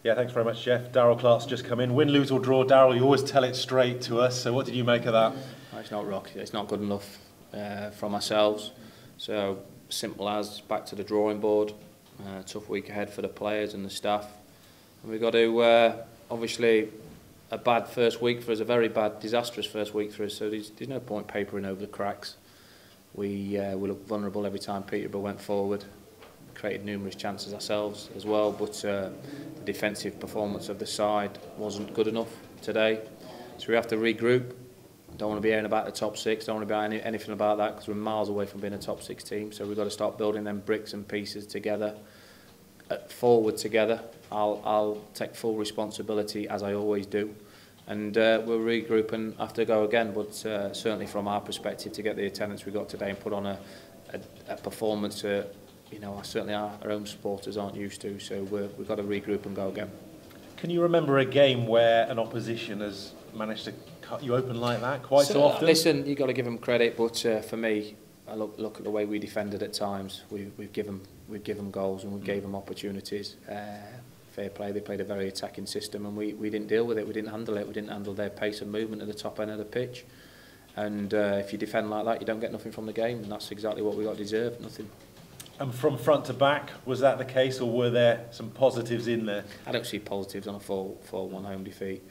Yeah, thanks very much, Jeff. Darrell Clarke's just come in. Win, lose or draw, Darrell, you always tell it straight to us. So what did you make of that? No, it's not rock. It's not good enough from ourselves. So simple as back to the drawing board. Tough week ahead for the players and the staff. And we've got to obviously a bad first week for us, a very bad, disastrous first week for us. So there's no point papering over the cracks. We looked vulnerable every time Peterborough went forward. Created numerous chances ourselves as well, but the defensive performance of the side wasn't good enough today. So we have to regroup. Don't want to be hearing about the top six, don't want to be anything about that, because we're miles away from being a top six team. So we've got to start building them bricks and pieces together, forward together. I'll take full responsibility, as I always do, and we'll regroup and have to go again. But certainly from our perspective, to get the attendance we got today and put on a performance you know, certainly our own supporters aren't used to, so we've got to regroup and go again. Can you remember a game where an opposition has managed to cut you open like that quite so often? Listen, you've got to give them credit, but for me, I look at the way we defended at times. We've given goals and we gave them opportunities. Fair play, they played a very attacking system and we didn't deal with it, we didn't handle it, we didn't handle their pace and movement at the top end of the pitch. And if you defend like that, you don't get nothing from the game, and that's exactly what we got deserved, nothing. And from front to back, was that the case, or were there some positives in there? I don't see positives on a 4-1 home defeat.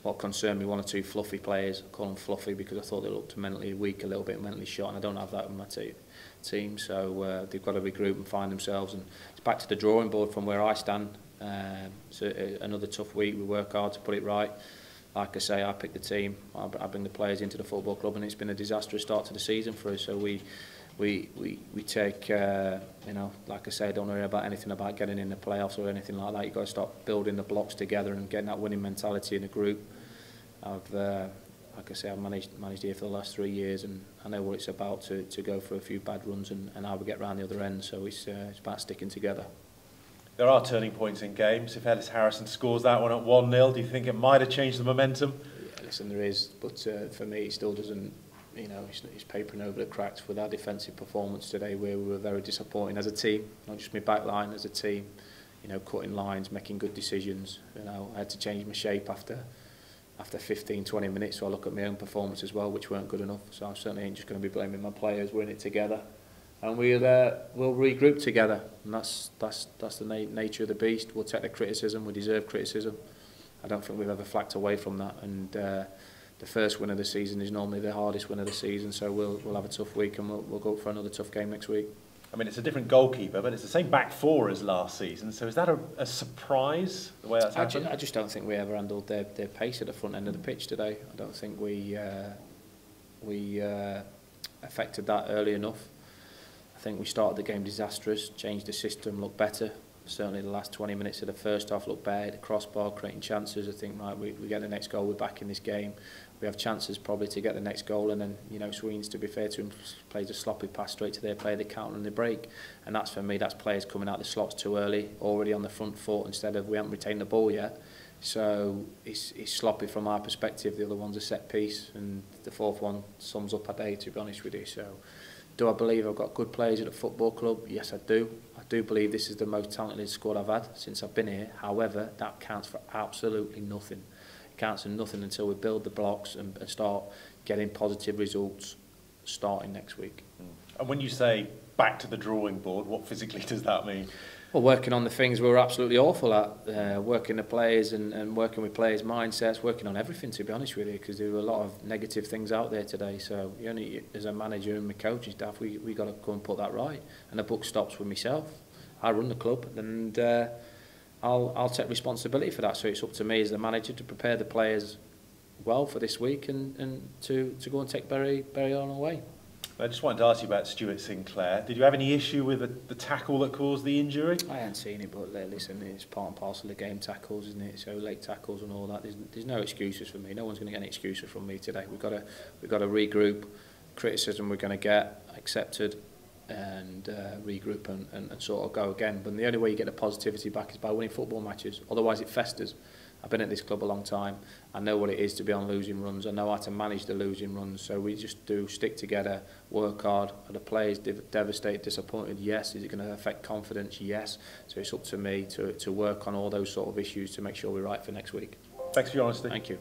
What concerned me, one or two fluffy players. I call them fluffy because I thought they looked mentally weak, a little bit mentally shot, and I don't have that in my team. So they've got to regroup and find themselves. And it's back to the drawing board from where I stand. So another tough week. We work hard to put it right. Like I say, I pick the team. I bring the players into the football club, and it's been a disastrous start to the season for us. So we take, you know, like I say, I don't worry about anything about getting in the playoffs or anything like that. You've got to start building the blocks together and getting that winning mentality in the group. Like I say, I've managed here for the last 3 years, and I know what it's about to go for a few bad runs and how we get round the other end. So it's about sticking together. There are turning points in games. If Ellis Harrison scores that one at 1-0, do you think it might have changed the momentum? Yeah, listen, there is, but for me, it still doesn't. You know, he's papering over the cracks with our defensive performance today, where we were very disappointing as a team, not just my back line, as a team. You know, cutting lines, making good decisions. You know, I had to change my shape after 15-20 minutes, so I look at my own performance as well, which weren't good enough. So I certainly ain't just going to be blaming my players. We're in it together, and we'll regroup together. And that's the nature of the beast. We'll take the criticism. We deserve criticism. I don't think we've ever flacked away from that. And the first win of the season is normally the hardest win of the season, so we'll have a tough week, and we'll go for another tough game next week. I mean, it's a different goalkeeper, but it's the same back four as last season. So is that a surprise, the way that's happened? I just don't think we ever handled their pace at the front end of the pitch today. I don't think we affected that early enough. I think we started the game disastrous, changed the system, looked better. Certainly the last 20 minutes of the first half looked better, the crossbar, creating chances. I think, right, we get the next goal, we're back in this game. We have chances probably to get the next goal, and then, you know, Sweens, to be fair to him, plays a sloppy pass straight to their player, they counter and they break. And that's, for me, that's players coming out the slots too early, already on the front foot, instead of we haven't retained the ball yet. So it's sloppy from our perspective. The other one's a set piece, and the fourth one sums up our day, to be honest with you. So do I believe I've got good players at the football club? Yes, I do. I do believe this is the most talented squad I've had since I've been here. However, that counts for absolutely nothing. It counts for nothing until we build the blocks and start getting positive results starting next week. And when you say back to the drawing board, what physically does that mean? Well, working on the things we were absolutely awful at, working the players and working with players' mindsets, working on everything, to be honest with you, because there were a lot of negative things out there today. So only as a manager and my coaching staff, we got to go and put that right. And the buck stops with myself. I run the club, and I'll take responsibility for that. So it's up to me as the manager to prepare the players well for this week and to go and take Bury on away. I just wanted to ask you about Stuart Sinclair. Did you have any issue with the tackle that caused the injury? I hadn't seen it, but listen, it's part and parcel of the game, tackles, isn't it? So late tackles and all that. There's no excuses for me. No one's going to get any excuses from me today. We've got to regroup. Criticism we're going to get accepted, and regroup and sort of go again. But the only way you get the positivity back is by winning football matches. Otherwise, it festers. I've been at this club a long time. I know what it is to be on losing runs. I know how to manage the losing runs. So we just do stick together, work hard. Are the players devastated, disappointed? Yes. Is it going to affect confidence? Yes. So it's up to me to work on all those sort of issues to make sure we're right for next week. Thanks for your honesty. Thank you.